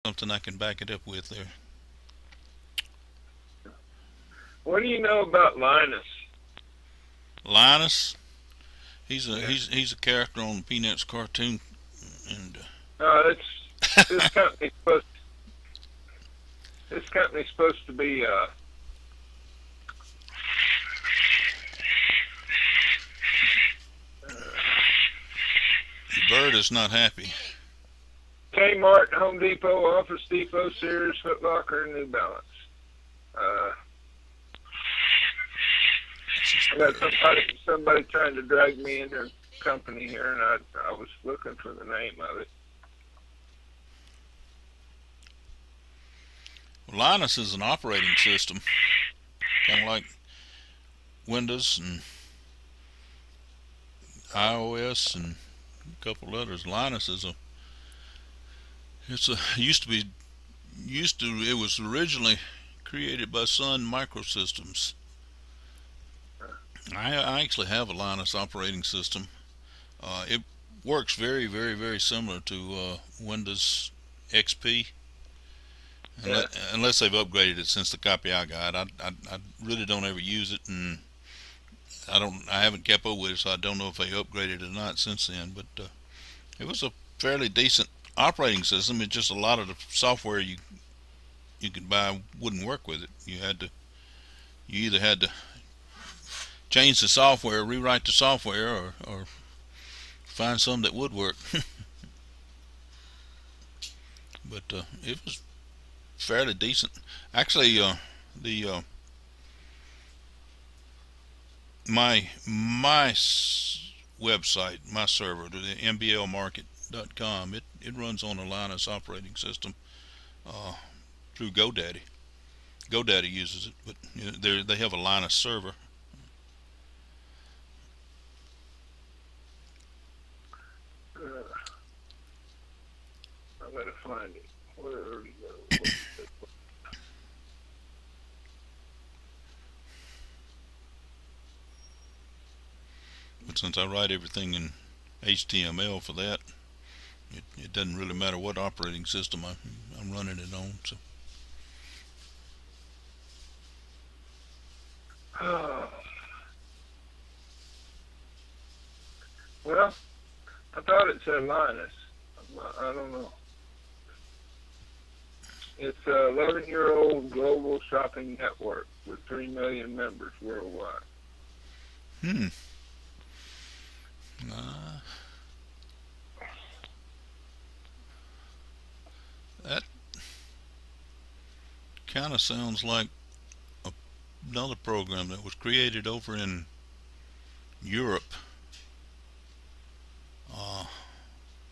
something I can back it up with there. What do you know about Linus? Linus, he's a Yeah. he's a character on the Peanuts cartoon, and It's this company's supposed this company's supposed to be the bird is not happy. Kmart, Home Depot, Office Depot, Sears, Foot Locker, and New Balance. Uh, That's his I got bird. somebody trying to drag me into their company here, and I was looking for the name of it. Well, Linus is an operating system, kind of like Windows and iOS and a couple others. Linus is a it's a it was originally created by Sun Microsystems. I actually have a Linus operating system. It works very, very, very similar to Windows XP, Yeah. unless they've upgraded it since the copy I got. I really don't ever use it, and I haven't kept up with it, so I don't know if they upgraded it or not since then. But it was a fairly decent operating system. It's just a lot of the software you could buy wouldn't work with it. You either had to change the software, rewrite the software, or find some that would work. But it was fairly decent. Actually, the my website, my server, the mblmarket.com, it runs on a Linus operating system uh, through GoDaddy. GoDaddy uses it, but they have a Linus server. Uh, I gotta find it. Where did it go? But since I write everything in HTML for that, it doesn't really matter what operating system I'm running it on. So Oh, well, I thought it said Linus. I don't know. It's a 11-year-old global shopping network with 3 million members worldwide. hmm, uh, that kind of sounds like another program that was created over in Europe. Uh,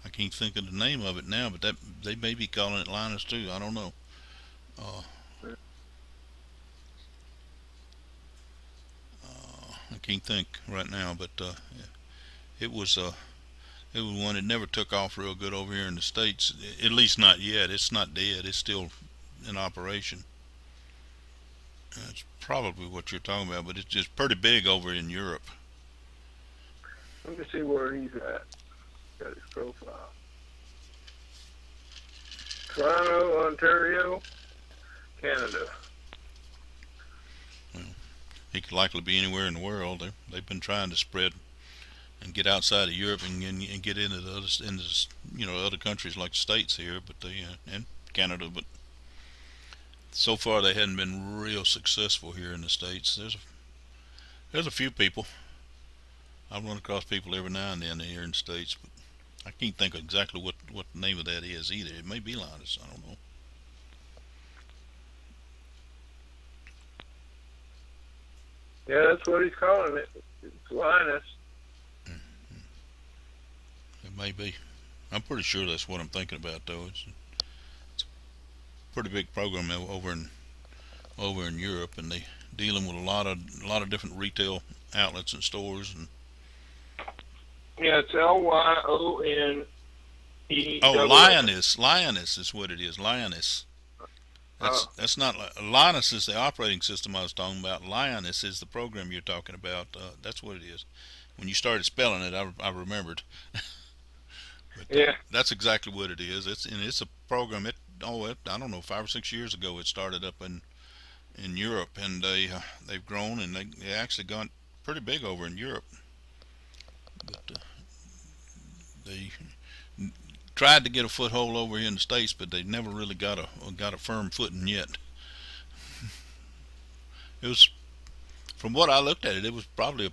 I can't think of the name of it now, but that they may be calling it Linus too. I don't know. Uh, I can't think right now, but it was it was one that never took off real good over here in the states. At least not yet. It's not dead. It's still in operation. That's probably what you're talking about, but it's just pretty big over in Europe. Let me see where he's at. Got his profile. Toronto, Ontario, Canada. Well, he could likely be anywhere in the world. They've been trying to spread and get outside of Europe and get into the other countries like the states here, but they and Canada, but so far they hadn't been real successful here in the states. There's a few people. I run across people every now and then here in the states, but I can't think of exactly what the name of that is either. It may be Linus. I don't know. Yeah, that's what he's calling it. It's Linus. It may be. I'm pretty sure that's what I'm thinking about though. It's a pretty big program over in Europe, and they dealing with a lot of different retail outlets and stores. And Yeah, it's oh, Lyones. Lioness is what it is. Lioness. Uh, That's not Linus is the operating system I was talking about. Lioness is the program you're talking about. That's what it is. When you started spelling it, I remembered. But yeah, that's exactly what it is. It's a program. I don't know, 5 or 6 years ago. It started up in Europe, and they've grown, and they actually got pretty big over in Europe. But they tried to get a foothold over here in the states, but they never really got a firm footing yet. It was, from what I looked at it, it was probably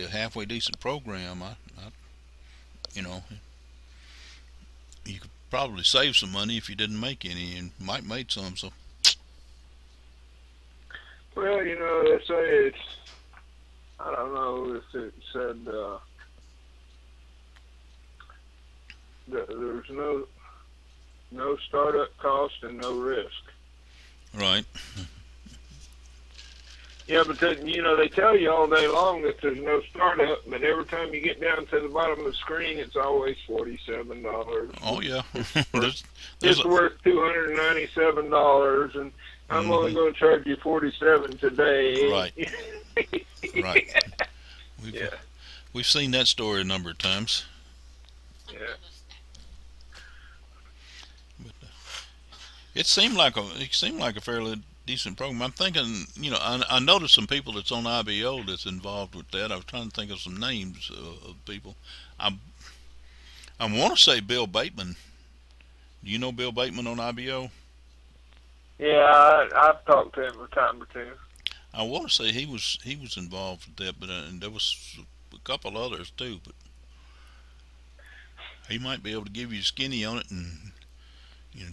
a halfway decent program. You know, you could probably save some money if you didn't make any, and Mike made some. So Well, they say it's, I don't know if it said that there's no startup cost and no risk. right, Yeah, but then, they tell you all day long that there's no startup, but every time you get down to the bottom of the screen, it's always $47. oh yeah, there's It's worth $297, and I'm only going to charge you $47 today. Right. Right. We've, Yeah. we've seen that story a number of times. Yeah. But it seemed like a fairly decent program. I'm thinking, I noticed some people that's on IBO that's involved with that. I was trying to think of some names of people. I want to say Bill Bateman. Do you know Bill Bateman on IBO? Yeah, I've talked to him a time or two. I want to say he was involved with that, but and there was a couple others too. But he might be able to give you a skinny on it and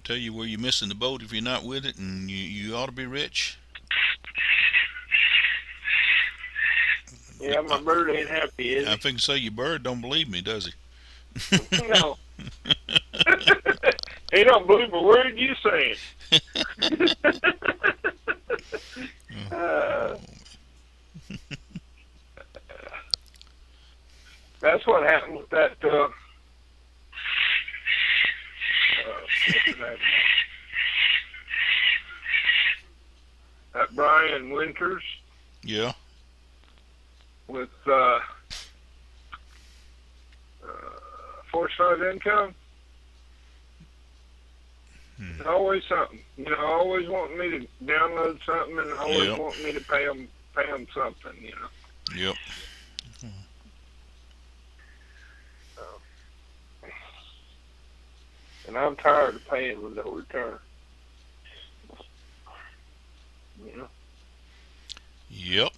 tell you where you're missing the boat if you're not with it, and you ought to be rich. Yeah, my bird ain't happy, is I think to say your bird don't believe me, does he? he? No. He don't believe a word you saying. That's what happened with that. That Brian Winters Yeah. with Foresight Income. Always something. Always wanting me to download something, and always Yep. wanting me to pay them something. Yep. And I'm tired of paying with no return. Yep.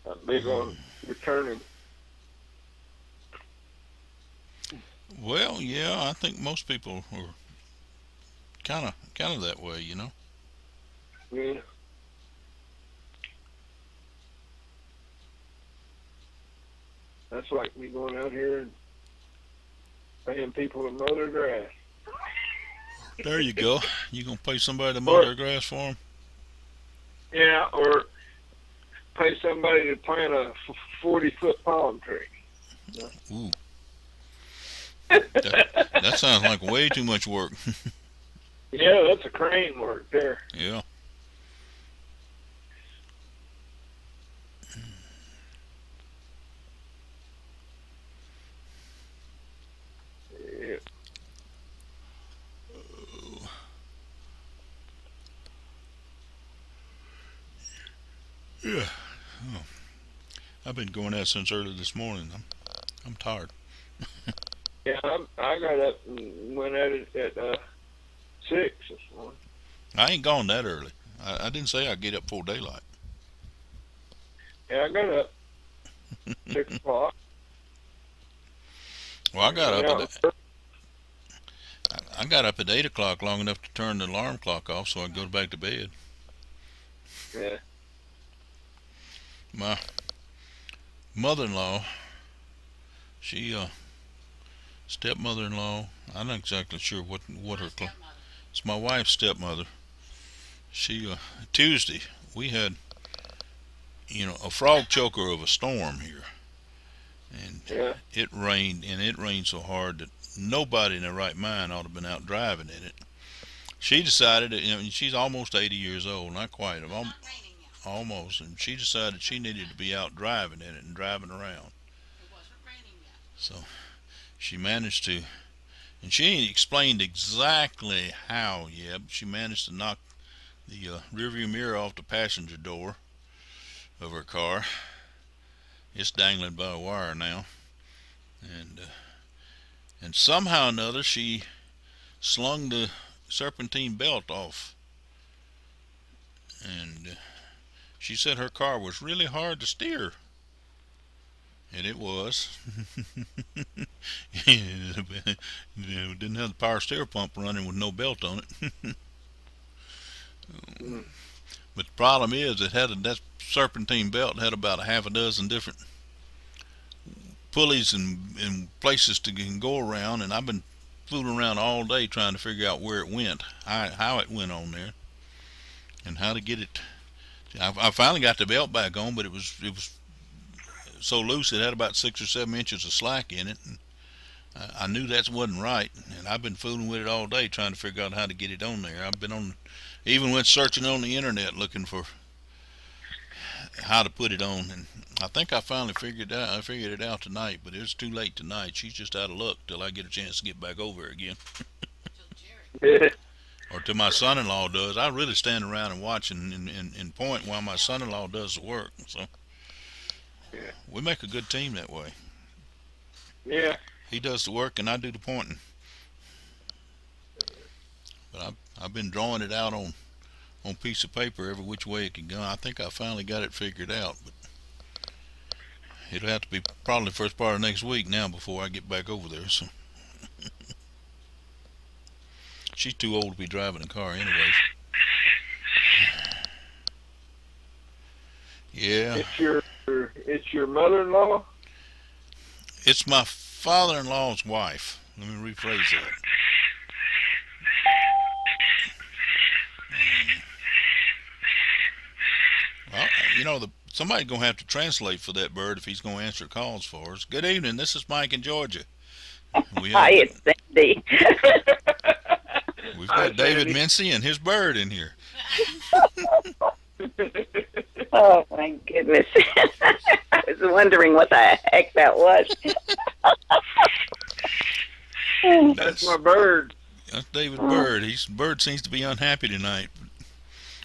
I'm big on returning. Well, yeah, I think most people are kind of that way. Yeah. That's like me going out here and paying people to mow their grass. There you go. You gonna pay somebody to mow their grass for them? Yeah, or pay somebody to plant a 40-foot palm tree. Ooh. That sounds like way too much work. Yeah, that's a crane work there. Yeah. Yeah. Yeah. Oh. I've been going at it since early this morning. I'm tired. Yeah, I got up and went at it at 6 this morning. I ain't gone that early. I didn't say I'd get up before daylight. Yeah, I got up 6 o'clock. Well, I got Yeah, up I got up at 8 o'clock, long enough to turn the alarm clock off so I could go back to bed. yeah. My mother-in-law, she stepmother-in-law. I'm not exactly sure what her. It's my wife's stepmother. She Tuesday we had a frog choker of a storm here, and Yeah. it rained so hard that nobody in their right mind ought to have been out driving in it. She decided that she's almost 80 years old, not quite. almost, and she decided she needed to be out driving in it and driving around. It wasn't raining yet. So she managed to, and she ain't explained exactly how yet, but she managed to knock the rearview mirror off the passenger door of her car. It's dangling by a wire now, and somehow or another she slung the serpentine belt off, and she said her car was really hard to steer, and it was. Didn't have the power steer pump running with no belt on it. But the problem is, that serpentine belt had about a half a dozen different pulleys and places to go around, and I've been fooling around all day trying to figure out where it went, how it went on there, and how to get it. I finally got the belt back on, but it was so loose it had about 6 or 7 inches of slack in it, and I knew that wasn't right, and I've been fooling with it all day trying to figure out how to get it on there. Even went searching on the internet looking for how to put it on, and I think I finally figured it out tonight, but it's too late tonight. She's just out of luck till I get a chance to get back over again. Or till my son-in-law does. I really stand around and watch and point while my son-in-law does the work. So we make a good team that way. Yeah. He does the work and I do the pointing. But I've been drawing it out on a piece of paper every which way it can go. I think I finally got it figured out, but it'll have to be probably the first part of next week now before I get back over there. So she's too old to be driving a car anyways. Yeah. It's your mother-in-law? It's my father-in-law's wife. Let me rephrase that. Well, somebody's going to have to translate for that bird if he's going to answer calls for us. Good evening. This is Mike in Georgia. Hi, it's Sandy. We've got David Mincy and his bird in here. Oh, my goodness. I was wondering what the heck that was. That's my bird. That's David Bird. Bird seems to be unhappy tonight.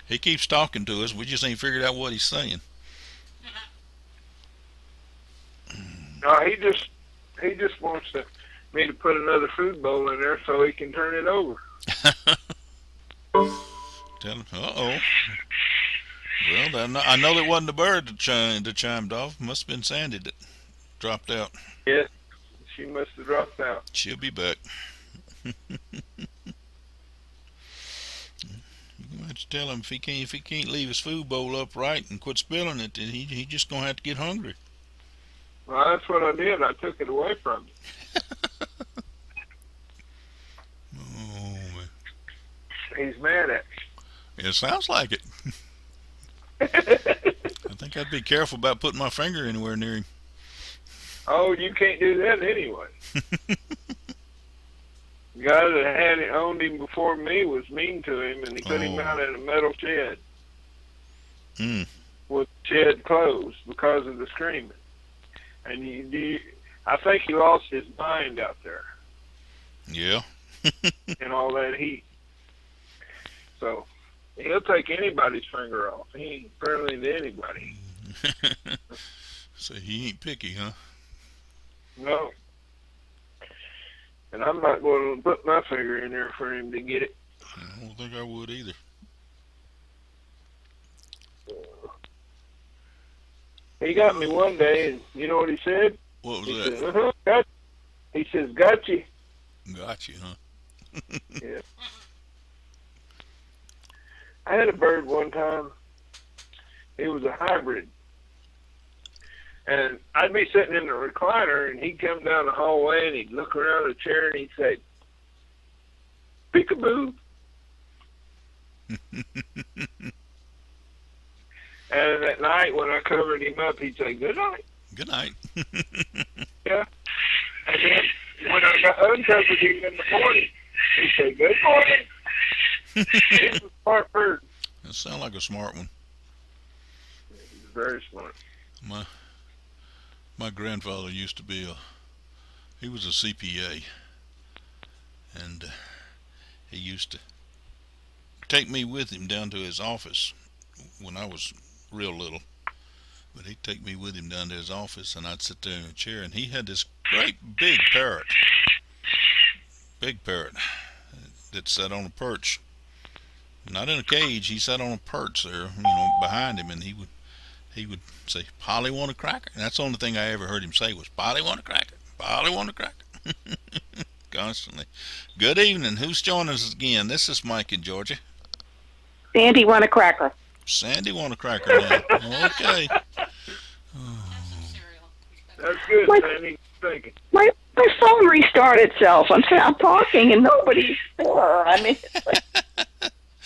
He keeps talking to us. We just ain't figured out what he's saying. No, he just wants me to put another food bowl in there so he can turn it over. Tell him, uh-oh. Well, I know that wasn't the bird that chimed off. Must have been Sandy that dropped out. Yes, she must have dropped out. She'll be back. You have to tell him if he can't leave his food bowl upright and quit spilling it, then he just gonna have to get hungry. Well, that's what I did. I took it away from him. Oh man, he's mad at me. It sounds like it. I think I'd be careful about putting my finger anywhere near him. Oh, you can't do that anyway. The guy that owned him before me was mean to him, and he put him out in a metal shed with the shed closed because of the screaming. And I think he lost his mind out there. Yeah. And all that heat. So he'll take anybody's finger off. He ain't friendly to anybody. So he ain't picky, huh? No. And I'm not going to put my finger in there for him to get it. I don't think I would either. He got me one day, and you know what he said? What was he that? Said, got you. He says, got you. Got you, huh? Yeah. I had a bird one time. It was a hybrid. And I'd be sitting in the recliner, and he'd come down the hallway, and he'd look around the chair, and he'd say, peekaboo. And at night, when I covered him up, he'd say, good night. Good night. Yeah. And then when I got uncovered him in the morning, he'd say, good morning. He's a smart bird. That sounds like a smart one. very smart. My grandfather used to be he was a CPA, and he used to take me with him down to his office when I was real little. But he'd take me with him down to his office, and I'd sit there in a chair, and he had this great big parrot that sat on a perch. Not in a cage, he sat on a perch there, behind him, and he would say, "Polly want a cracker?" And that's the only thing I ever heard him say was, "Polly want a cracker? Polly want a cracker?" Constantly. Good evening. Who's joining us again? This is Mike in Georgia. Sandy want a cracker. Sandy want a cracker now. Okay. Have some cereal. That's good, What? Sandy. Thank you. My phone restarted itself. I'm talking and nobody's there. I mean, it's like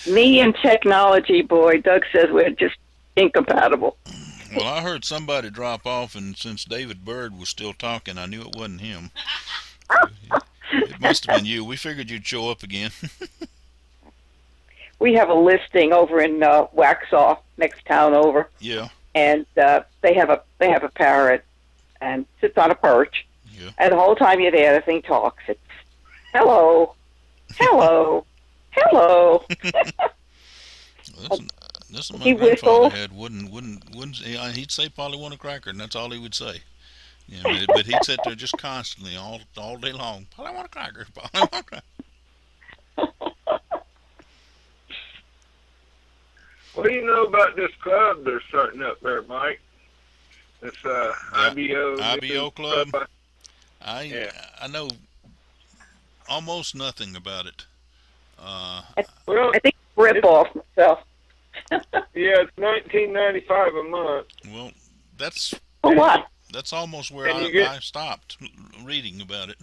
me and technology, boy. Doug says we're just incompatible. Well, I heard somebody drop off, and since David Byrd was still talking, I knew it wasn't him. It must have been you. We figured you'd show up again. We have a listing over in Waxhaw, next town over, Yeah. and they have a parrot and sits on a perch. Yeah. And the whole time you're there, the thing talks. It's hello, hello, hello. This my He grandfather whistled. had wouldn't he'd say Polly want a cracker, and that's all he would say. But he'd sit there just constantly all day long. Polly want a cracker. Polly want a cracker. What do you know about this club they're starting up there, Mike? This IBO. IBO club? Yeah. I know almost nothing about it. Well, I think rip off myself. yeah, it's $19.95 a month. Well, that's For what? almost where And you I stopped reading about it.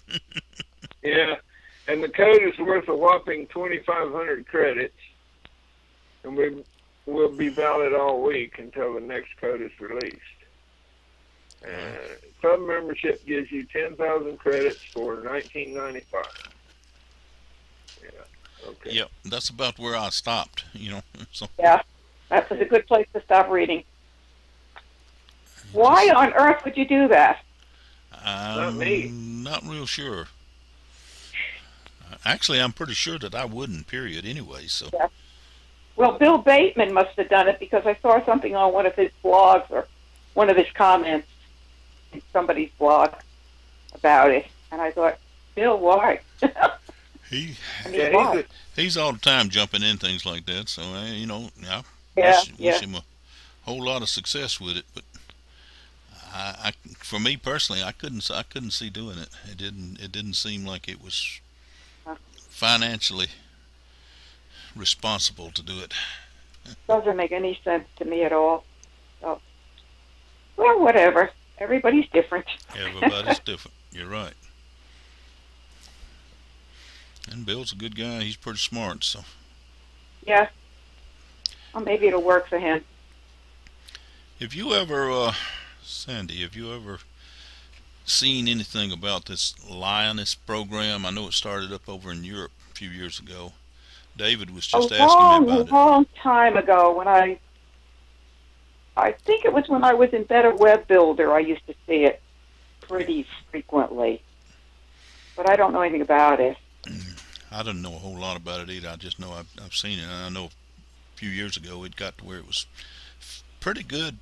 Yeah, and the code is worth a whopping 2,500 credits, and we will be valid all week until the next code is released. Club membership gives you 10,000 credits for $19.95. Yeah. Okay. Yep, that's about where I stopped. So Yeah, that was a good place to stop reading. Why on earth would you do that? I'm me. not real sure. Actually, I'm pretty sure that I wouldn't. Period. Anyway, so. Yeah. Well, Bill Bateman must have done it because I saw something on one of his blogs or one of his comments in somebody's blog about it, and I thought, Bill, why? He I mean, Yeah, why? he's all the time jumping in things like that. So I Yeah, wish him a whole lot of success with it. But for me personally, I couldn't see doing it. It didn't seem like it was financially responsible to do it. Doesn't make any sense to me at all. So, well, whatever. Everybody's different. Everybody's different. You're right. And Bill's a good guy. He's pretty smart. So Yeah. Well, maybe it'll work for him. have you ever, Sandy? Have you ever seen anything about this Lioness program? I know it started up over in Europe a few years ago. David was just asking me about it. long time ago when I think it was when I was in Better Web Builder, I used to see it pretty frequently. But I don't know anything about it. I didn't know a whole lot about it either. I just know I've seen it. And I know a few years ago it got to where it was pretty good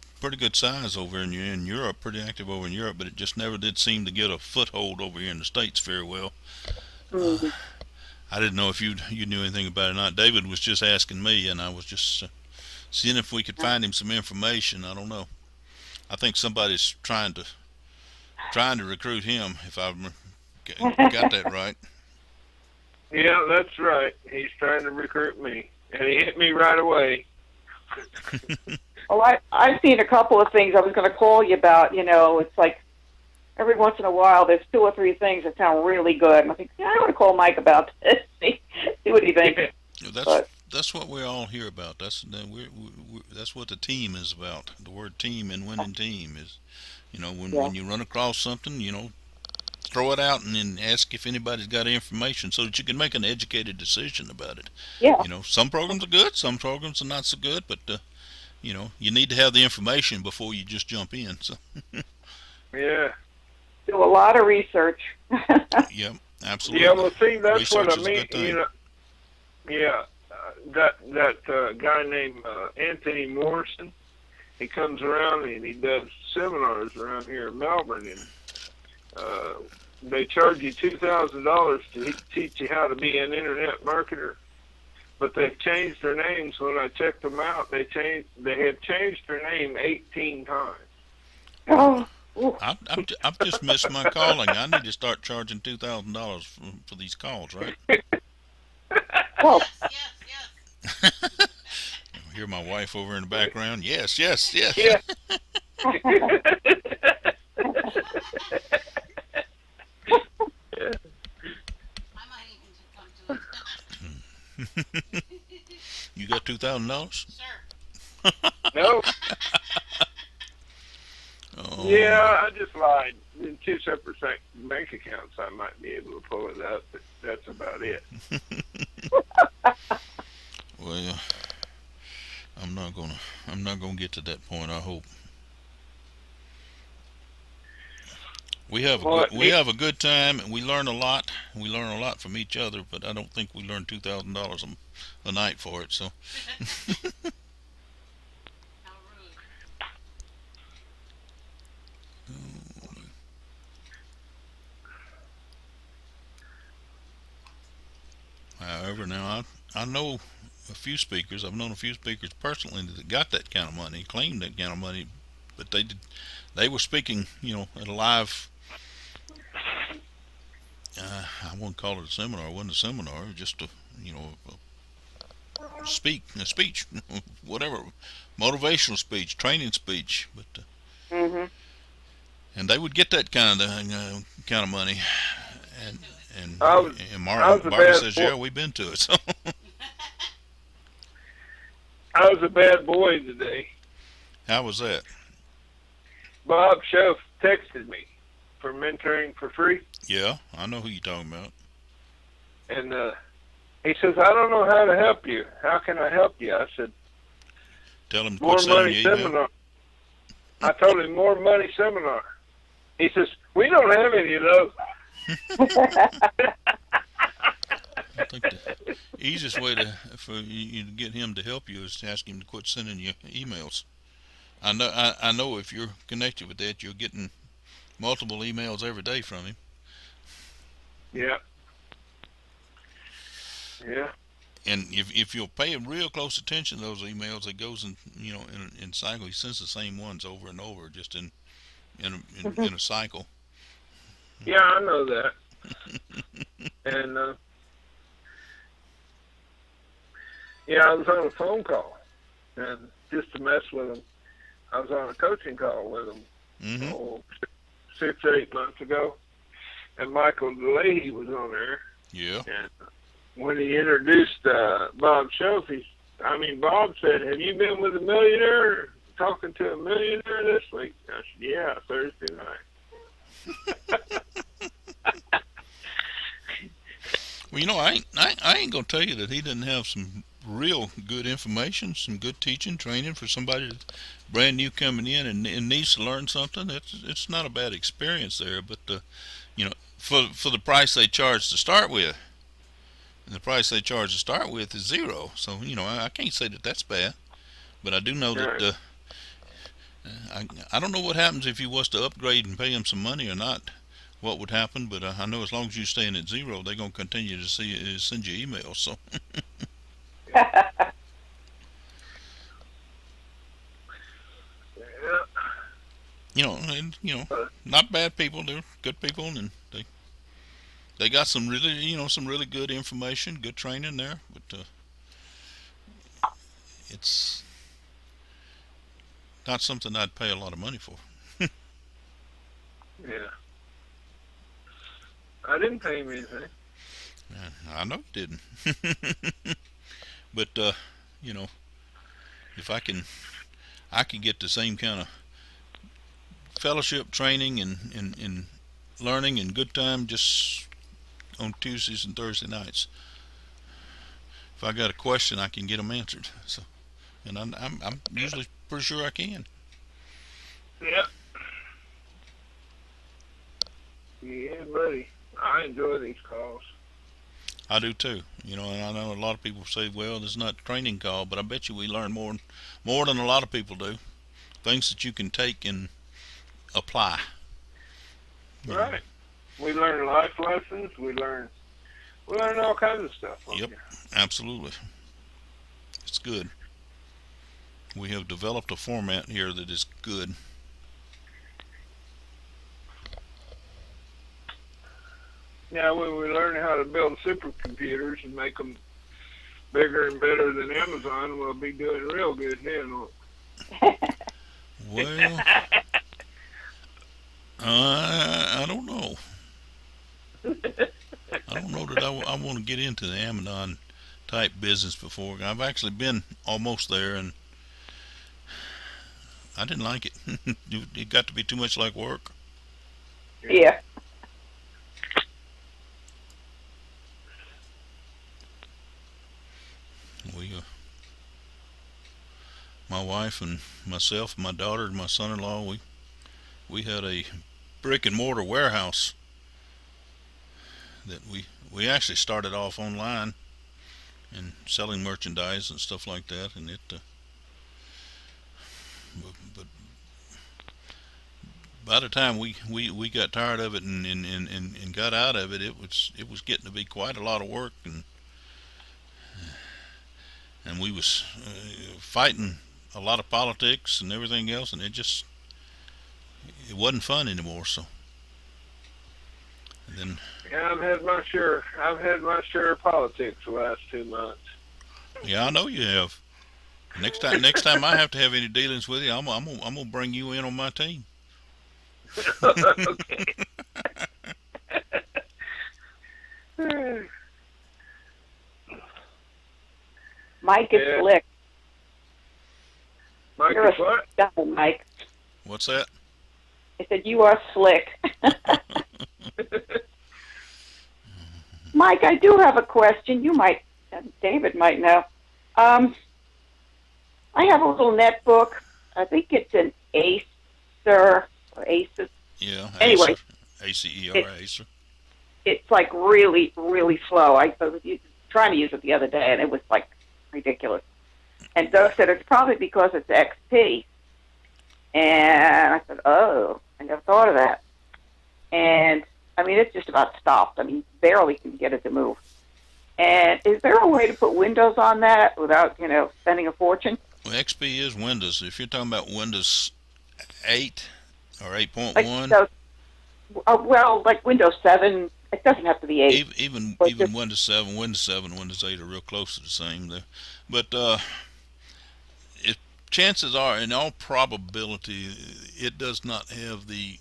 size over in Europe, pretty active over in Europe, but it just never did seem to get a foothold over here in the States very well. Mm-hmm. I didn't know if you knew anything about it or not. David was just asking me, and I was just seeing if we could find him some information. I don't know. I think somebody's trying to recruit him, if I got that right. Yeah, that's right. He's trying to recruit me, and he hit me right away. Well, I've seen a couple of things I was going to call you about. It's like every once in a while there's two or three things that sound really good. And I think, I want to call Mike about this, see what he thinks. That's what we all hear about. That's what the team is about. The word team and winning team is, when you run across something, throw it out and then ask if anybody's got information so that you can make an educated decision about it. Yeah. Some programs are good, some programs are not so good, but you need to have the information before you just jump in. So, Yeah. Do a lot of research. yep, absolutely. Yeah, well, see, that's Research what I is a mean. good thing. You know, yeah, that guy named Anthony Morrison. He comes around and he does seminars around here in Melbourne, and they charge you $2,000 to teach you how to be an internet marketer. But they've changed their names. When I checked them out, they had changed their name 18 times. Oh, I've just missed my calling. I need to start charging $2,000 for these calls, right? well, Yes. I hear my wife over in the background. Yes, yes, yes. Yeah. I might even come to it. You got $2,000? Sure. No. Oh, Yeah, I just lied. In two separate bank accounts, I might be able to pull it up, but that's about it. well, I'm not gonna get to that point. I hope. We have a good time, and we learn a lot. We learn a lot from each other, but I don't think we learn $2,000 a night for it. So, How rude. however, now I know a few speakers. I've known a few speakers personally that got that kind of money, claimed that kind of money, but they were speaking, at a live. I wouldn't call it a seminar. It wasn't a seminar. It was just a speech, whatever, motivational speech, training speech. But and they would get that kind of money, and Marty says, "Yeah, we've been to it." So I was a bad boy today. how was that? Bob Schoaf texted me for mentoring for free, Yeah, I know who you're talking about. and he says, "I don't know how to help you. How can I help you?" I said, Tell him to "More quit sending money you email. seminar." I told him, "More money seminar." He says, "We don't have any of those." I think the easiest way for you to get him to help you is to ask him to quit sending you emails. I know if you're connected with that, you're getting multiple emails every day from him. Yeah. Yeah. And if you'll pay real close attention to those emails, it goes in cycle. He sends the same ones over and over, just in a cycle. Yeah, I know that. And I was on a phone call, and just to mess with him, I was on a coaching call with him Mm-hmm. 6 or 8 months ago, and Michael DeLahey was on there. Yeah. And when he introduced Bob Schoaf, Bob said, "Have you been with a millionaire, talking to a millionaire this week?" I said, "Yeah, Thursday night." Well, I ain't gonna tell you that he didn't have some real good information, some good teaching, training for somebody that's brand new coming in and needs to learn something. It's not a bad experience there, but for the price they charge to start with, and the price they charge to start with is zero. So I can't say that that's bad, but I do know that I don't know what happens if you was to upgrade and pay them some money or not. What would happen? But I know as long as you're staying at zero, they're gonna continue to send you emails. So. Not bad people. They're good people, and they got some really good information, good training there. But it's not something I'd pay a lot of money for. Yeah. I didn't pay him anything. I know you didn't. But if I can get the same kind of fellowship training and learning and good time just on Tuesdays and Thursday nights. If I got a question, I can get them answered. So, and I'm usually pretty sure I can. Yeah. Yeah, buddy. I enjoy these calls. I do too. You know, and I know a lot of people say, "Well, this is not a training call," but I bet you we learn more than a lot of people do. Things that you can take and apply. You know. Right. We learn life lessons. We learn all kinds of stuff on Yep. here. Absolutely, it's good. We have developed a format here that is good. Now, when we learn how to build supercomputers and make them bigger and better than Amazon, we'll be doing real good then. Well, I don't know. I don't know that I want to get into the Amazon type business before. I've actually been almost there, and I didn't like it. It got to be too much like work. Yeah. We, my wife and myself, my daughter, and my son-in-law, we had a brick and mortar warehouse that we actually started off online and selling merchandise and stuff like that, and but by the time we got tired of it and got out of it, it was getting to be quite a lot of work, and we was fighting a lot of politics and everything else, and it wasn't fun anymore. So and then Yeah, I've had my share. I've had my share of politics the last 2 months. yeah, I know you have. Next time I have to have any dealings with you, I'm gonna bring you in on my team. Okay. Mike is Yeah. slick. Mike, You're is what? Double, Mike. What's that? I said, you are slick. Mike, I do have a question. You might, David might know. I have a little netbook. I think it's an Acer or Asus. Yeah. Anyway. ACER, Acer. It's like really, really slow. I was trying to use it the other day, and it was like ridiculous. And Doug said it's probably because it's XP. And I said, oh, I never thought of that. And I mean, it's just about stopped. I mean, barely can get it to move. And is there a way to put Windows on that without, spending a fortune? Well, XP is Windows. If you're talking about Windows 8 or 8.1, Like, so, well, like Windows 7, it doesn't have to be 8. even But just- Windows 7, Windows 8 are real close to the same there. But chances are, in all probability, it does not have the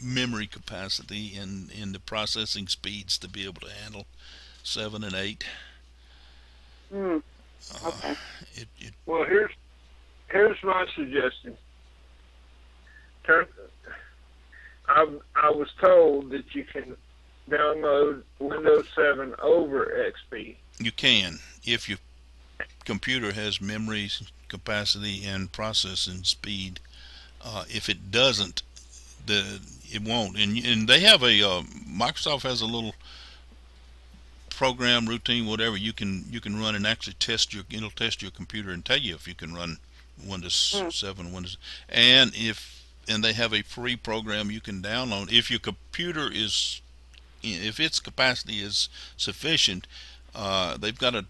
memory capacity and the processing speeds to be able to handle 7 and 8. Okay. Well, here's my suggestion. I was told that you can download Windows 7 over XP. You can, if your computer has memory capacity and processing speed. If it doesn't, it won't. And they have Microsoft has a little program, routine, whatever you can run and actually it'll test your computer and tell you if you can run Windows 7, and they have a free program you can download if your computer if its capacity is sufficient. They've got a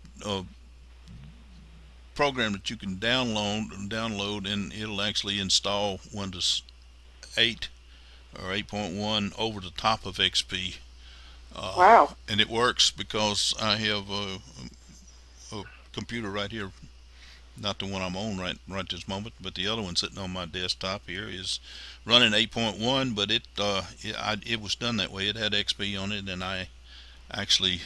program that you can download, and it'll actually install Windows 8 or 8.1 over the top of XP. Wow. And it works because I have a computer right here, not the one I'm on right this moment, but the other one sitting on my desktop here is running 8.1, but it was done that way. It had XP on it, and I actually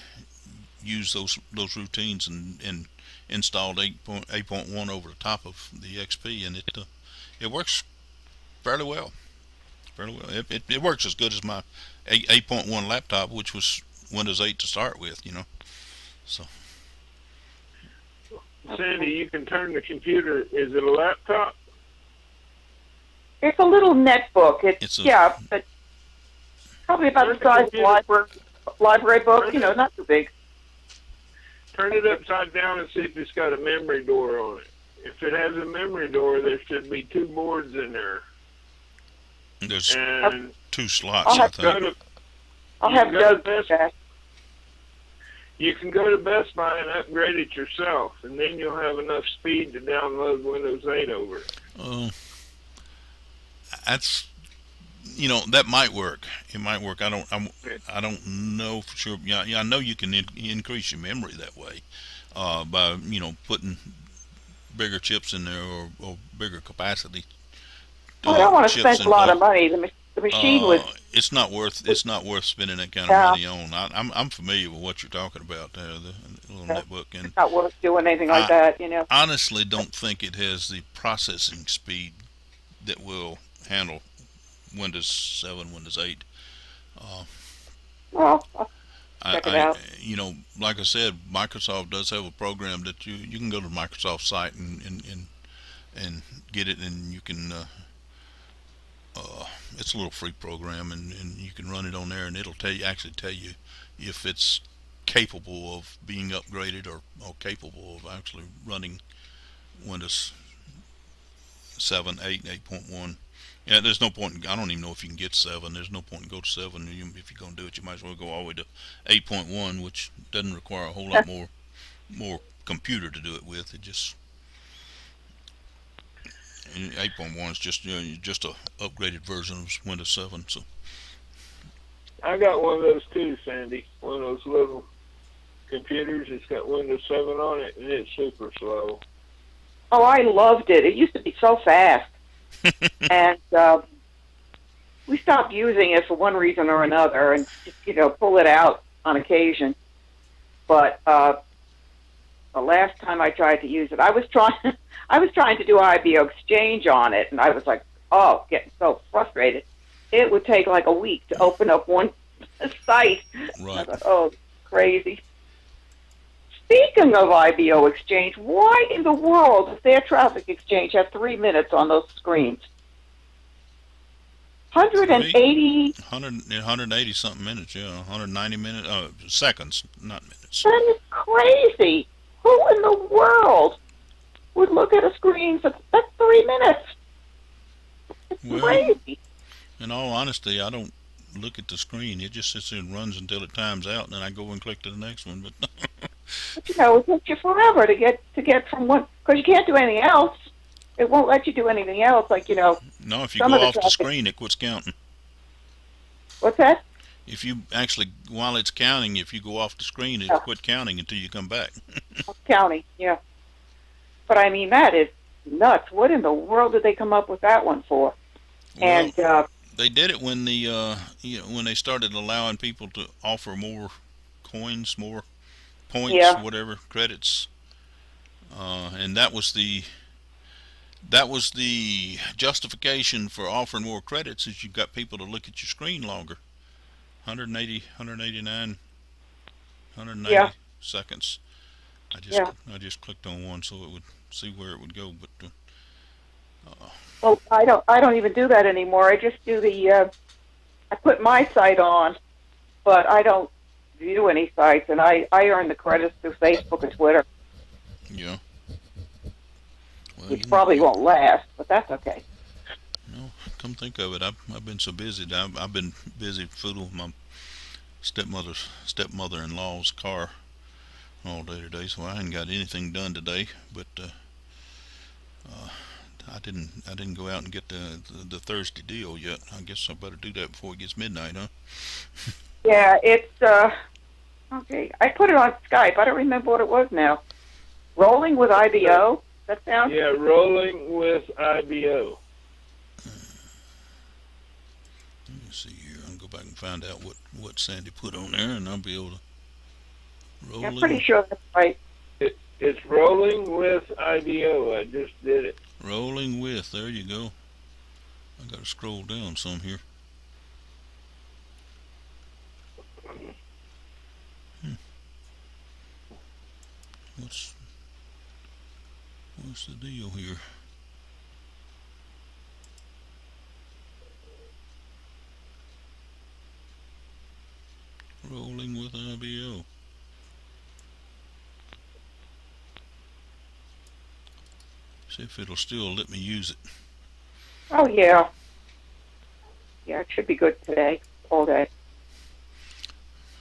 used those routines and installed 8.1 over the top of the XP, and it works fairly well. It works as good as my 8.1 laptop, which was Windows 8 to start with, So Sandy, you can turn the computer. Is it a laptop? It's a little netbook. It's a- Yeah, but probably about the size of a library book. You know, not too big. Turn it upside down and see if it's got a memory door on it. If it has a memory door, there should be 2 boards in there. There's And 2 slots, I'll I have to go think. to, I'll You have got Doug the do that. you can go to Best Buy and upgrade it yourself, and then you'll have enough speed to download Windows 8 over it. That's, that might work. It might work. I don't know for sure. Yeah, I know you can increase your memory that way, by putting bigger chips in there or bigger capacity. Well, I don't want to chips spend a and lot of both. money. The machine was. It's not worth spending that kind Yeah. of money on. I'm familiar with what you're talking about there, the little Yeah. netbook, and Not worth doing anything like that, you know. honestly don't think it has the processing speed that will handle Windows 7, Windows 8. Well, check it out. Like I said, Microsoft does have a program that you can go to the Microsoft site and get it, and you can. It's a little free program, and you can run it on there, and it'll actually tell you if it's capable of being upgraded or capable of actually running Windows 7, 8, and 8.1. Yeah, there's no point. I don't even know if you can get 7. There's no point in go to 7. If you're going to do it, you might as well go all the way to 8.1, which doesn't require a whole lot more computer to do it with. It just and 8.1 is just a upgraded version of Windows 7. So I got one of those too, Sandy. One of those little computers. It's got Windows 7 on it, and it's super slow. Oh, I loved it. It used to be so fast. And we stopped using it for one reason or another, and just, pull it out on occasion. But the last time I tried to use it, I was trying to do IBO Exchange on it, and I was like, getting so frustrated. It would take like a week to open up one site. Right. I thought, crazy. Speaking of IBO Exchange, why in the world does their traffic exchange have 3 minutes on those screens? 180. 180 something minutes, yeah, 190 minutes, seconds, not minutes. That is crazy. Who in the world would look at a screen for that's 3 minutes? It's Well, crazy. In all honesty, I don't look at the screen. It just sits there and runs until it times out, and then I go and click to the next one. But But it takes you forever to get from one because you can't do anything else. It won't let you do anything else. Like no, if you some go of the off the traffic- screen, it quits counting. What's that? If you actually, while it's counting, if you go off the screen, it Oh. quit counting until you come back. County, yeah. But I mean, that is nuts. What in the world did they come up with that one for? And They did it when when they started allowing people to offer more coins, more points, Yeah. whatever credits, and that was the justification for offering more credits. Is you got people to look at your screen longer. 180, 189, 190 Yeah. seconds. I just clicked on one so it would see where it would go, but well, I don't even do that anymore. I just do I put my site on, but I don't view any sites, and I earn the credits through Facebook and Twitter, yeah. Well, which probably won't last, but that's okay. No, come think of it, I've been so busy. I've been busy fiddling with my stepmother-in-law's car all day today, so I hadn't got anything done today. But I didn't go out and get the Thursday deal yet. I guess I better do that before it gets midnight, huh? Yeah, it's okay. I put it on Skype. I don't remember what it was now. Rolling with IBO. That sounds. Yeah, rolling with IBO. Let me see here. I'll go back and find out what Sandy put on there, and I'll be able to roll I'm it. pretty sure that's right. It's rolling with IBO. I just did it. Rolling with. There you go. I got to scroll down some here. What's What's the deal here? Rolling with IBO. See if it'll still let me use it. Oh, yeah. Yeah, it should be good today, all day.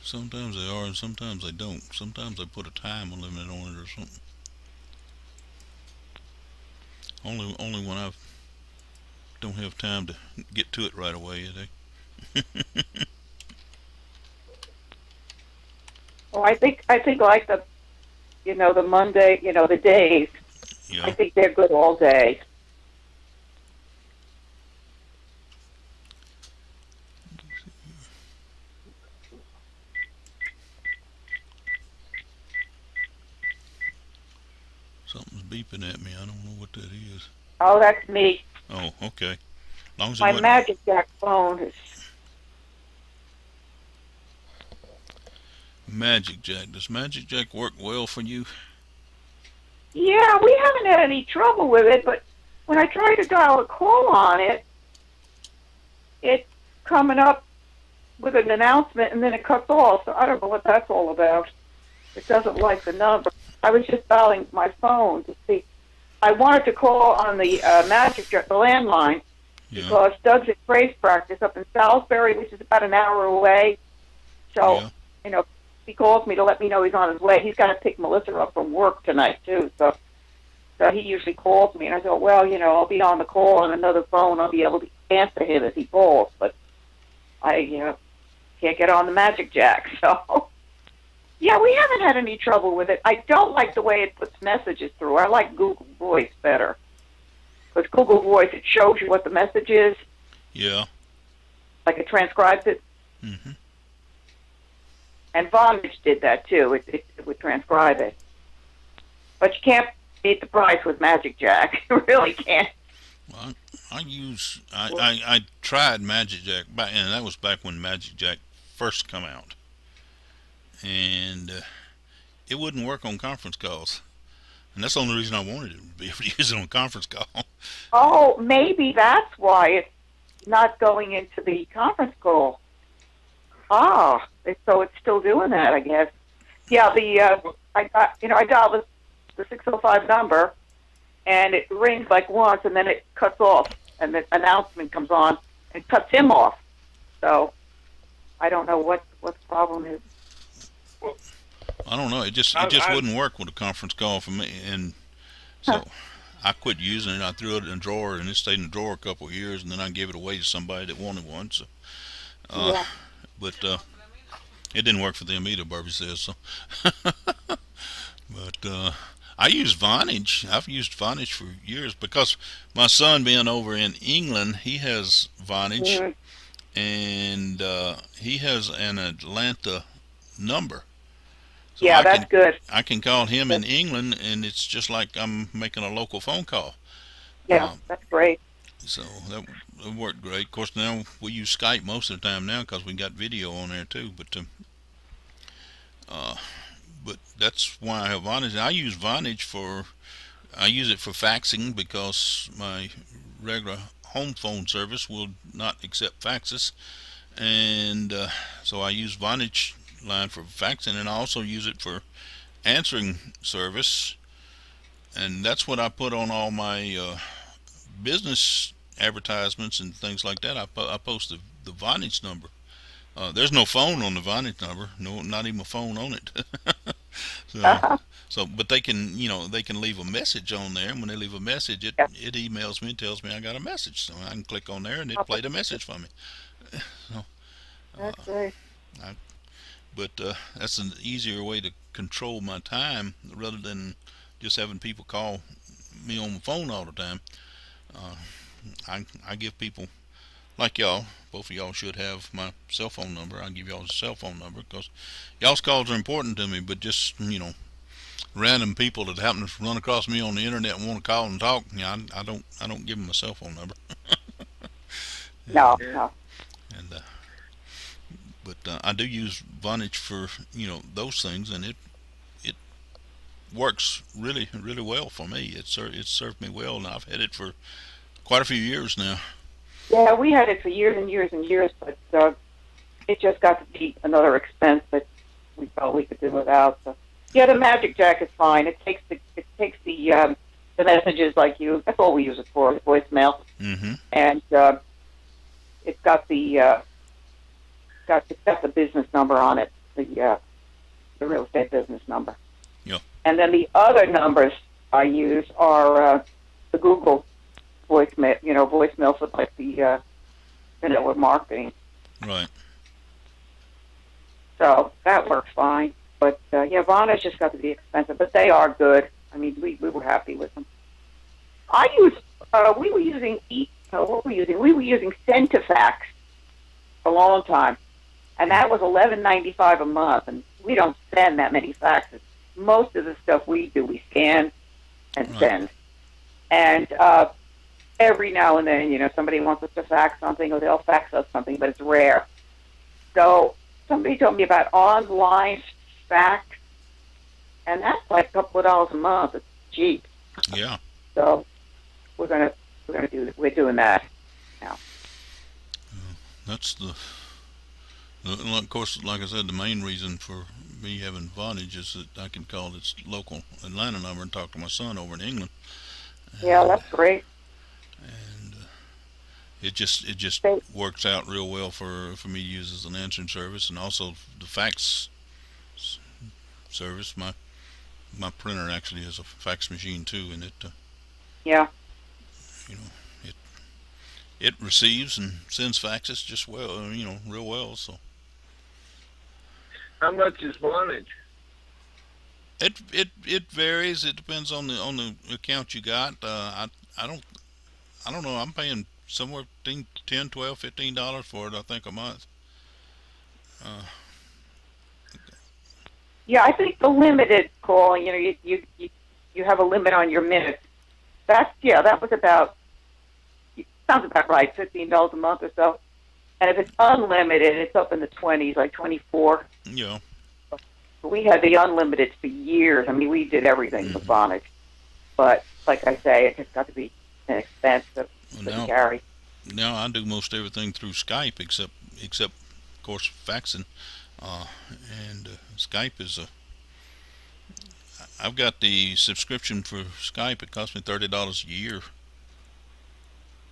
Sometimes they are and sometimes they don't. Sometimes they put a time limit on it or something. Only when I don't have time to get to it right away. Oh, I think like the Monday, the days. I Yeah. think they're good all day. Something's beeping at me. I don't know what that is. Oh, that's me. Oh, okay. As long as it My wasn't Magic Jack phone is. Magic Jack. Does Magic Jack work well for you? Yeah, we haven't had any trouble with it, but when I try to dial a call on it, it's coming up with an announcement and then it cuts off. So I don't know what that's all about. It doesn't like the number. I was just dialing my phone to see. I wanted to call on the Magic Jack, the landline, Yeah. because Doug's at phrase practice up in Salisbury, which is about an hour away. So, Yeah. he calls me to let me know he's on his way. He's got to pick Melissa up from work tonight, too. So he usually calls me, and I thought, well, I'll be on the call on another phone. I'll be able to answer him as he calls. But I can't get on the Magic Jack. So, yeah, we haven't had any trouble with it. I don't like the way it puts messages through. I like Google Voice better. Because Google Voice, it shows you what the message is, Yeah. like it transcribes it. Mm-hmm. And Vonage did that too. It would transcribe it. But you can't beat the price with Magic Jack. You really can't. Well, I tried Magic Jack back, and that was back when Magic Jack first come out, and it wouldn't work on conference calls, and that's the only reason I wanted it, to be able to use it on conference call. Oh, maybe that's why it's not going into the conference call. Ah, so it's still doing that, I guess. Yeah, I dialed the 605 number, and it rings like once, and then it cuts off, and the announcement comes on and cuts him off. So I don't know what the problem is. I don't know. It just wouldn't work with a conference call for me, and so I quit using it. I threw it in a drawer, and it stayed in the drawer a couple of years, and then I gave it away to somebody that wanted one. So, Yeah. but it didn't work for them either. Barbie says so. But I use Vonage. I've used Vonage for years because my son being over in England, he has Vonage, Mhm. and he has an Atlanta number. So Yeah, that's good. I can call him in England, and it's just like I'm making a local phone call. Yeah, that's great. So that worked great. Of course, now we use Skype most of the time now because we got video on there too. But that's why I have Vonage. I use Vonage I use it for faxing because my regular home phone service will not accept faxes, and so I use Vonage line for faxing, and I also use it for answering service, and that's what I put on all my business advertisements and things like that. I post the Vonage number. There's no phone on the Vonage number, no, not even a phone on it. But they can, they can leave a message on there, and when they leave a message, it emails me and tells me I got a message, so I can click on there and it played a message for me. So, That's great. but that's an easier way to control my time rather than just having people call me on the phone all the time. I give people like y'all, both of y'all should have my cell phone number. I'll give y'all a cell phone number because y'all's calls are important to me, but just, random people that happen to run across me on the internet and want to call and talk, I don't give them a cell phone number. No. And but I do use Vonage for those things, and works really really well for me. It's served me well, and I've had it for quite a few years now. Yeah, we had it for years and years and years, but it just got to be another expense that we felt we could do without. So, yeah, the Magic Jack is fine. It takes the messages like you. That's all we use it for, the voicemail, Mm-hmm. and it's got the business number on it, the real estate business number. Yeah. And then the other numbers I use are the Google voicemail for like the with marketing. Right. So that works fine. But Vonna's just got to be expensive, but they are good. I mean, we were happy with them. We were using what were we using? We were using Centifax a long time, and that was $11.95 a month. And we don't send that many faxes. Most of the stuff we do, we scan and Right. send. And every now and then, somebody wants us to fax something, or they'll fax us something, but it's rare. So somebody told me about online fax, and that's like a couple of dollars a month. It's cheap. Yeah. So we're doing that. That's of course, like I said, the main reason for me having Vonage is that I can call its local Atlanta number and talk to my son over in England. Yeah, that's great. And it just Thank- works out real well for me to use as an answering service, and also the fax service. My printer actually has a fax machine too, and it Yeah. it receives and sends faxes just well, real well. So How much is Vonage? it varies. It depends on the account you got. I don't know. I'm paying somewhere between $10, $12, $15 for it, I think, a month. Yeah, I think the limited call, you have a limit on your minutes. That was sounds about right, $15 a month or so. And if it's unlimited, it's up in the 20s, like 24. Yeah. We had the unlimited for years. I mean, we did everything with Vonage. But like I say, it just got to be an expense to carry. Now I do most everything through Skype except of course faxing, and Skype is I've got the subscription for Skype. It costs me $30 a year,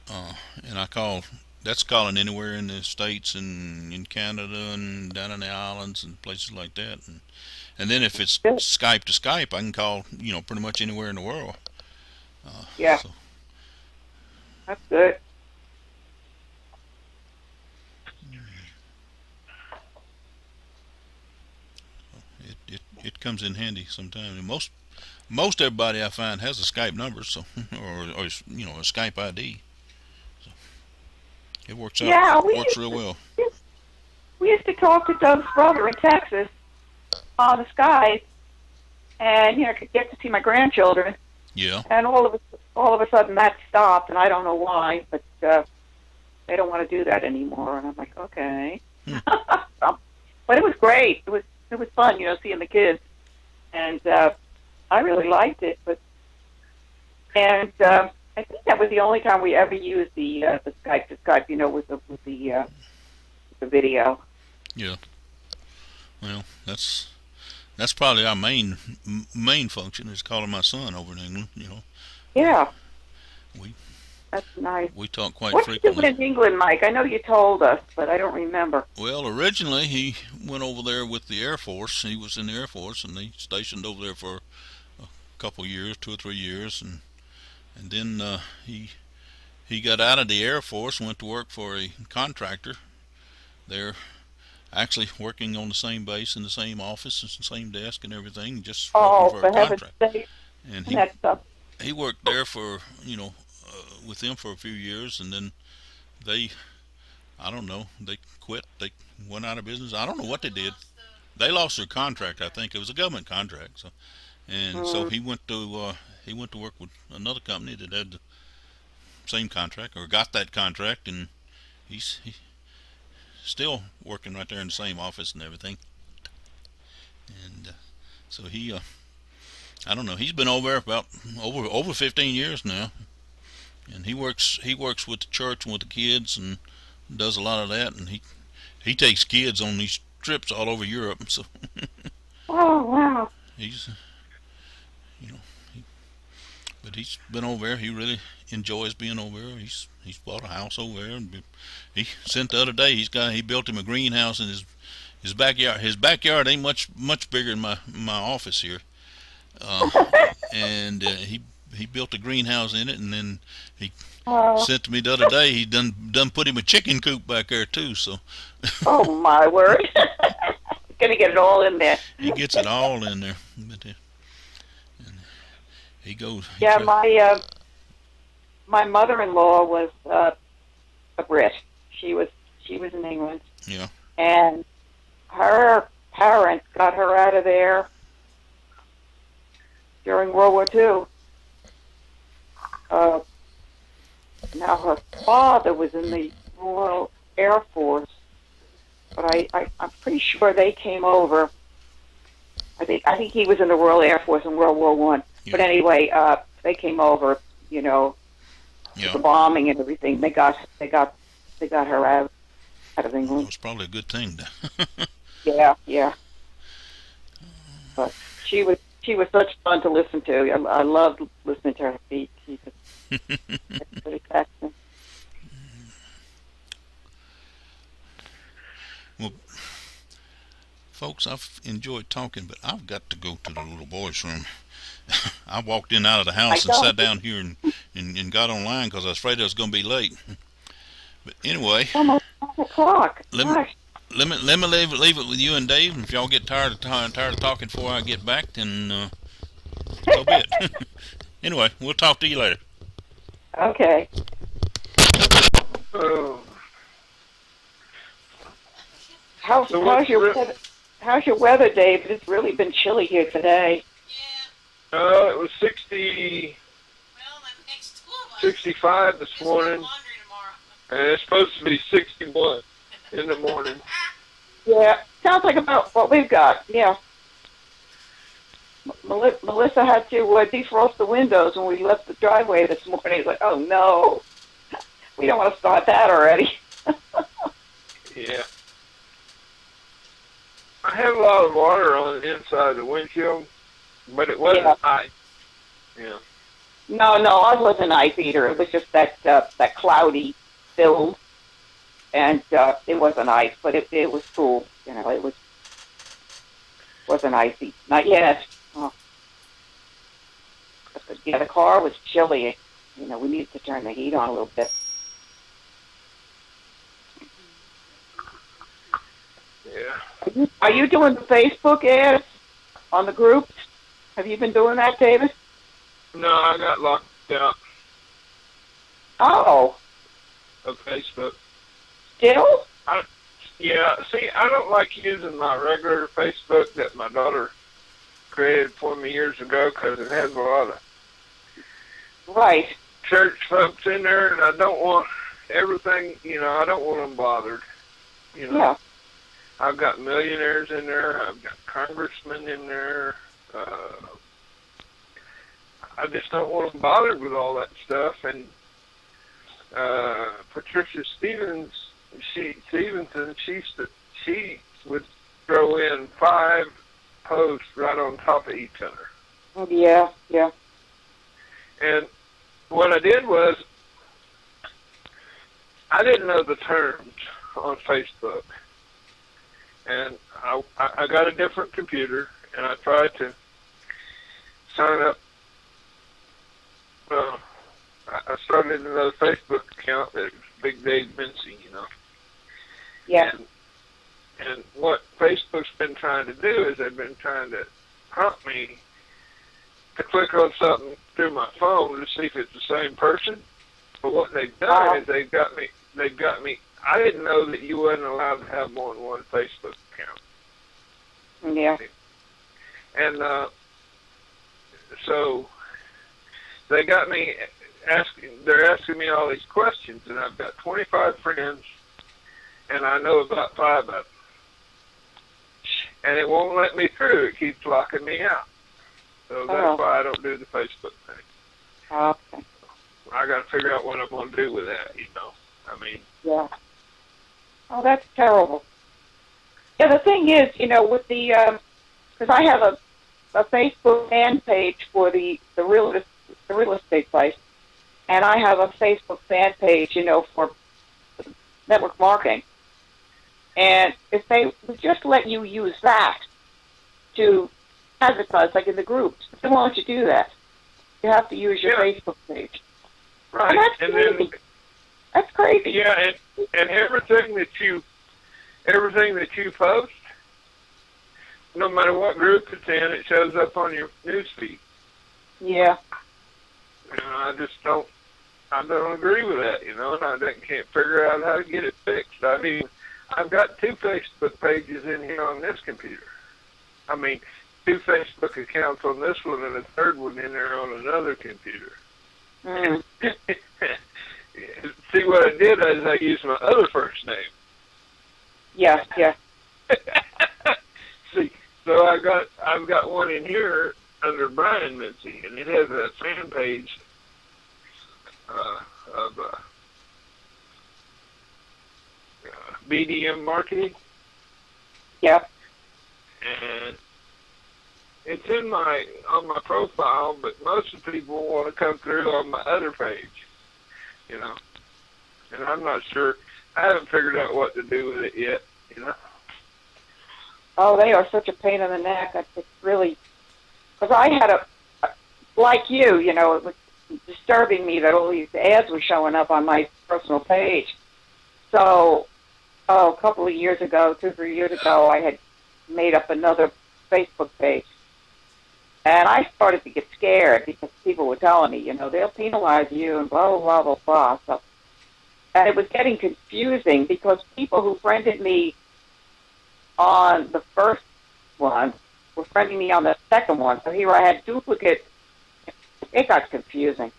and that's calling anywhere in the States and in Canada and down in the islands and places like that, and then if it's Skype to Skype, I can call pretty much anywhere in the world. Yeah. So That's good. it comes in handy sometimes. And most everybody I find has a Skype number, so or a Skype ID. So it works out. Yeah, works real well. We used to talk to Doug's brother in Texas on the Skype, and I could get to see my grandchildren. Yeah. And all of a sudden that stopped, and I don't know why, but they don't want to do that anymore. And I'm like, okay. But it was great. It was fun, seeing the kids, and I really liked it. I think that was the only time we ever used the Skype to Skype, with the video. Yeah. Well, that's probably our main function is calling my son over in England. Yeah. We That's nice. we talk quite What did you do frequently. in England, Mike? I know you told us, but I don't remember. Well, originally he went over there with the Air Force. He was in the Air Force, and they stationed over there for a couple years, 2 or 3 years, and then he got out of the Air Force, went to work for a contractor. They're actually working on the same base in the same office, the same desk and everything, just Oh, working for for a heaven's contract. sake. And That stuff. he worked there for with them for a few years, and then I don't know, they quit. They went out of business. I don't know what they did. They lost their contract. I think it was a government contract. So he went to work with another company that had the same contract, or got that contract, and he's still working right there in the same office and everything. And so I don't know. He's been over there about over 15 years now, and he works with the church and with the kids and does a lot of that. And he takes kids on these trips all over Europe. So Oh, wow. he's you know but he's been over there. He really enjoys being over there. He's bought a house over there, and he sent the other day. He built him a greenhouse in his backyard. His backyard ain't much bigger than my office here, uh, and he built a greenhouse in it, and then he Oh, sent to me the other day. He done put him a chicken coop back there too. So oh my word. Gonna get it all in there. he gets it all in there. But, and he goes. Yeah, my mother-in-law was a Brit. She was in England. Yeah. And her parents got her out of there during World War II. Now her father was in the Royal Air Force, but I'm pretty sure they came over. I think he was in the Royal Air Force in World War One. Yeah. But anyway, they came over. Yeah. The bombing and everything. They got her out of It England. was probably a good thing. Yeah. But she was such fun to listen to. I loved listening to her speak. She was pretty fascinating. Well, folks, I've enjoyed talking, but I've got to go to the little boy's room. I walked in out of the house and sat down here and got online because I was afraid I was going to be late. But anyway, Almost 5 o'clock. Let me- Gosh. let me leave it with you and Dave. And if y'all get tired of talking before I get back, then so be it. Anyway, we'll talk to you later. Okay. Oh, How's So what's how's your weather, David? It's really been chilly here today. Yeah. it was 60, Well, that makes two of us. 65 this Guess we have morning, laundry tomorrow. and it's supposed to be 61 in the morning. Yeah, sounds like about what we've got. Yeah. Melissa had to defrost the windows when we left the driveway this morning. It's like, oh no, we don't want to start that already. Yeah. I had a lot of water on the inside of the windshield, but it wasn't Yeah. ice. Yeah. No, I wasn't ice either. It was just that cloudy film, and it wasn't ice, but it was cool. It wasn't icy. Not yet. Oh. But yeah, the car was chilly. We needed to turn the heat on a little bit. Yeah. Are you doing the Facebook ads on the groups? Have you been doing that, David? No, I got locked out Oh, of Facebook. still? Yeah, see, I don't like using my regular Facebook that my daughter created for me years ago because it has a lot of Right. church folks in there, and I don't want everything, I don't want them bothered. Yeah. I've got millionaires in there. I've got congressmen in there. I just don't want them bothered with all that stuff. And Patricia Stevenson, she would throw in 5 posts right on top of each other. Yeah. And what I did was, I didn't know the terms on Facebook. And I got a different computer, and I tried to sign up. I started another Facebook account that was Big Dave Mincy, Yeah. And what Facebook's been trying to do is they've been trying to prompt me to click on something through my phone to see if it's the same person. But what they've done is they've got me. I didn't know that you wasn't allowed to have more than one Facebook account. Yeah. And so they got me they're asking me all these questions, and I've got 25 friends, and I know about 5 of them. And it won't let me through. It keeps locking me out. So that's why I don't do the Facebook thing. Okay. I got to figure out what I'm going to do with that, I mean. Yeah. Oh, that's terrible. Yeah, the thing is, with the, because I have a Facebook fan page for the real estate place, and I have a Facebook fan page, for network marketing. And if they would just let you use that to advertise, like in the groups, they won't let you do that. You have to use your Facebook page. Right. And that's crazy. Yeah, and everything that you post, no matter what group it's in, it shows up on your newsfeed. Yeah. I just don't agree with that, and I can't figure out how to get it fixed. I mean, I've got 2 Facebook pages in here on this computer. I mean, 2 Facebook accounts on this one and a 3rd one in there on another computer. Mm. See, what I did is I used my other first name. Yeah. See, so I've got one in here under Brian Mincy, and it has a fan page of BDM marketing. Yeah. And it's on my profile, but most of the people want to come through on my other page, and I'm not sure. I haven't figured out what to do with it yet, Oh, they are such a pain in the neck. It's really, because I had like you, it was disturbing me that all these ads were showing up on my personal page. So, a couple of years ago, 2 or 3 years ago, I had made up another Facebook page. And I started to get scared because people were telling me, they'll penalize you and blah, blah, blah, blah. So, and it was getting confusing because people who friended me on the first one were friending me on the second one. So here I had duplicate. It got confusing.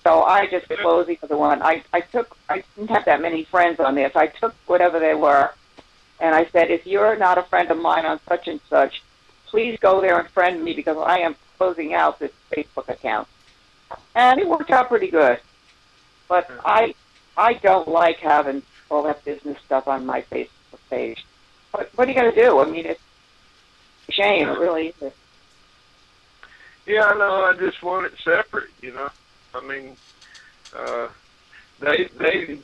So I just closed the other one. I didn't have that many friends on there, so I took whatever they were, and I said, if you're not a friend of mine on such and such, please go there and friend me because I am closing out this Facebook account. And it worked out pretty good. But I don't like having all that business stuff on my Facebook page. What are you going to do? I mean, it's a shame. It really is. Yeah, I know. I just want it separate, I mean, they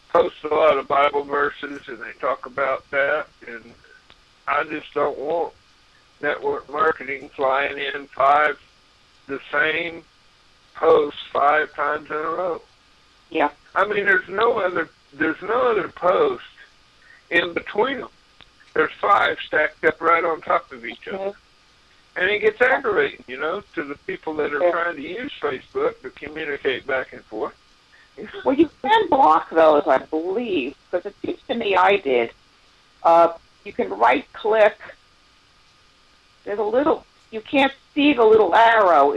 post a lot of Bible verses and they talk about that, and I just don't want network marketing flying in the same posts 5 times in a row. Yeah. I mean, there's no other post in between them. There's 5 stacked up right on top of each other. And it gets aggravating, to the people that are trying to use Facebook to communicate back and forth. Well, you can block those, I believe, because it seems to me I did. You can right-click. There's a little, you can't see the little arrow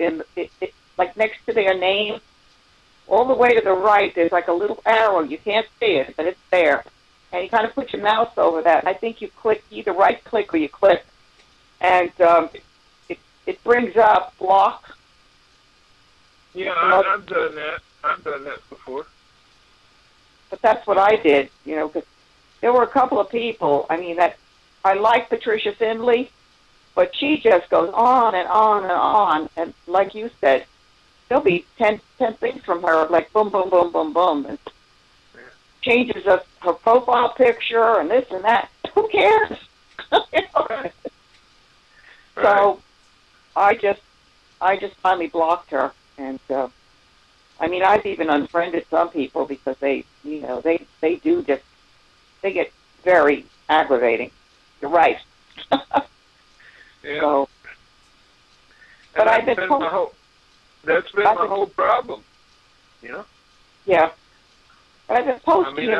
like next to their name. All the way to the right, there's like a little arrow. You can't see it, but it's there. And you kind of put your mouse over that. And I think you click, either right-click or you click. And it brings up block. Yeah, I've done that. I've done that before. But that's what I did, because there were a couple of people, that I like Patricia Findlay, but she just goes on and on and on. And like you said, there'll be 10 things from her, like boom, boom, boom, boom, boom. And changes of her profile picture and this and that. Who cares? Right. So I just finally blocked her, and I've even unfriended some people because they get very aggravating. You're right. Yeah. So, but that's been my whole problem. Yeah. But I've been posting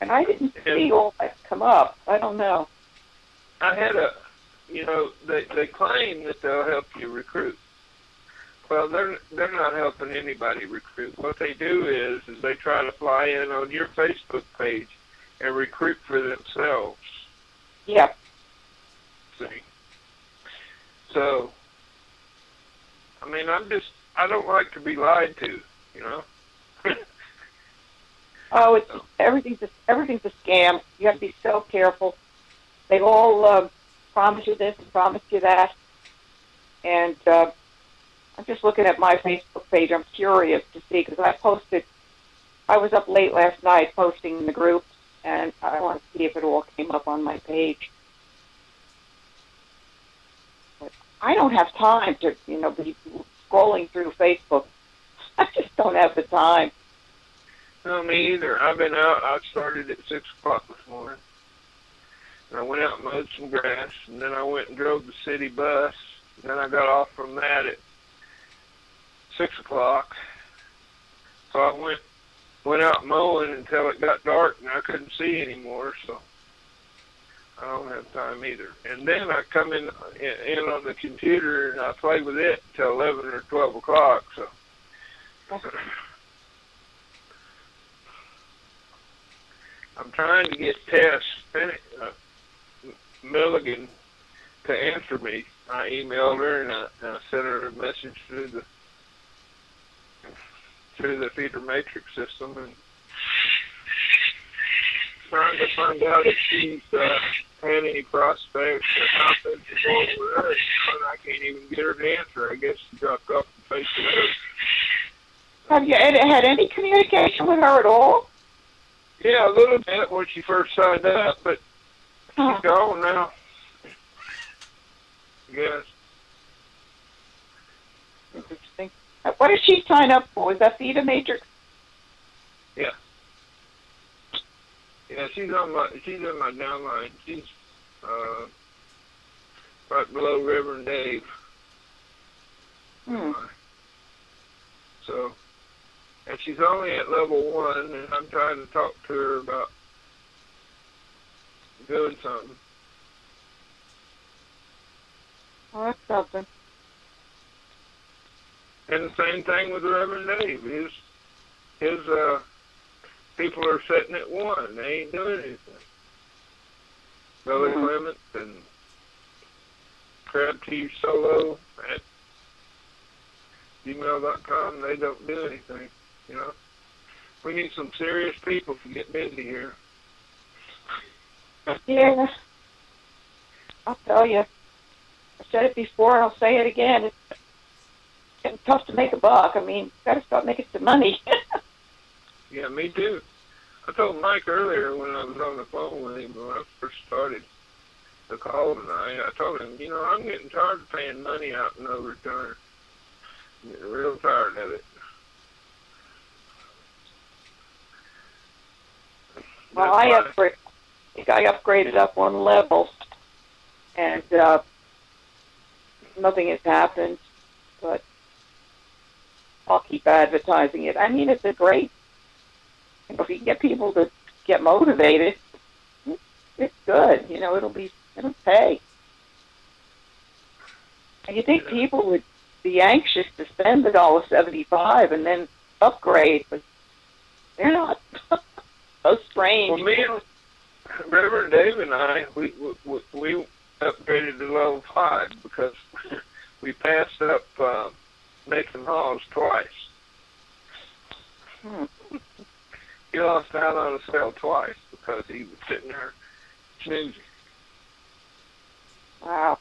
and I didn't see all that come up. I don't know. I had they claim that they'll help you recruit. Well, they're not helping anybody recruit. What they do is they try to fly in on your Facebook page and recruit for themselves. Yeah. See, So, I mean, I don't like to be lied to, you know? Oh, it's everything's a scam. You have to be so careful. They all promise you this and promise you that. And I'm just looking at my Facebook page. I'm curious to see because I was up late last night posting in the group, and I want to see if it all came up on my page. But I don't have time to, be scrolling through Facebook. I just don't have the time. No, me either. I've been out. I started at 6 o'clock this morning. And I went out and mowed some grass, and then I went and drove the city bus. And then I got off from that at 6 o'clock. So I went out mowing until it got dark, and I couldn't see anymore, so I don't have time either. And then I come in on the computer, and I play with it till 11 or 12 o'clock, so... I'm trying to get Tess Milligan to answer me. I emailed her and I sent her a message through the feeder matrix system and trying to find out if she's had any prospects or how things are going with her. And I can't even get her to answer. I guess she dropped off the face of the earth. Have you had any communication with her at all? Yeah, a little bit when she first signed up, but she's gone now. Yes. Interesting. What did she sign up for? Was that Feeder Matrix? Yeah. Yeah, she's in my downline. She's right below Reverend Dave. So, and she's only at level 1, and I'm trying to talk to her about doing something. Well, that's something. And the same thing with Reverend Dave. His people are sitting at 1. They ain't doing anything. Billy Clements and Crab Tea Solo at gmail.com, they don't do anything, you know. We need some serious people to get busy here. Yeah. I'll tell you. I said it before, and I'll say it again. It's getting tough to make a buck. I mean, you've got to start making some money. Yeah, me too. I told Mike earlier when I was on the phone with him when I first started the call tonight, I told him, you know, I'm getting tired of paying money out in no return. I'm getting real tired of it. Well, I upgraded up one level, and nothing has happened, but I'll keep advertising it. I mean, it's a great, if you can get people to get motivated, it's good. You know, it'll pay. And you think people would be anxious to spend $1.75 and then upgrade, but they're not. So strange. Well, me and Reverend Dave and I, we upgraded to level 5 because we passed up Nathan Hawes twice. He lost out on a sale twice because he was sitting there snoozing. Wow.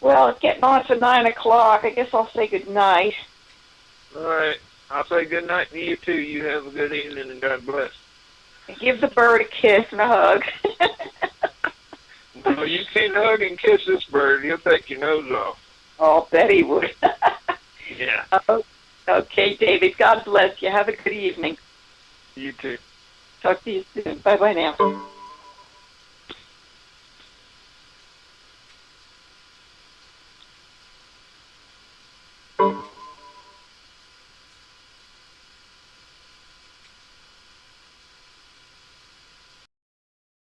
Well, it's getting on for 9 o'clock. I guess I'll say good night. All right. I'll say good night to you, too. You have a good evening, and God bless. And give the bird a kiss and a hug. No, you can't hug and kiss this bird. He'll take your nose off. Oh, Betty would. Yeah. Okay, David. God bless you. Have a good evening. You too. Talk to you soon. Bye-bye now.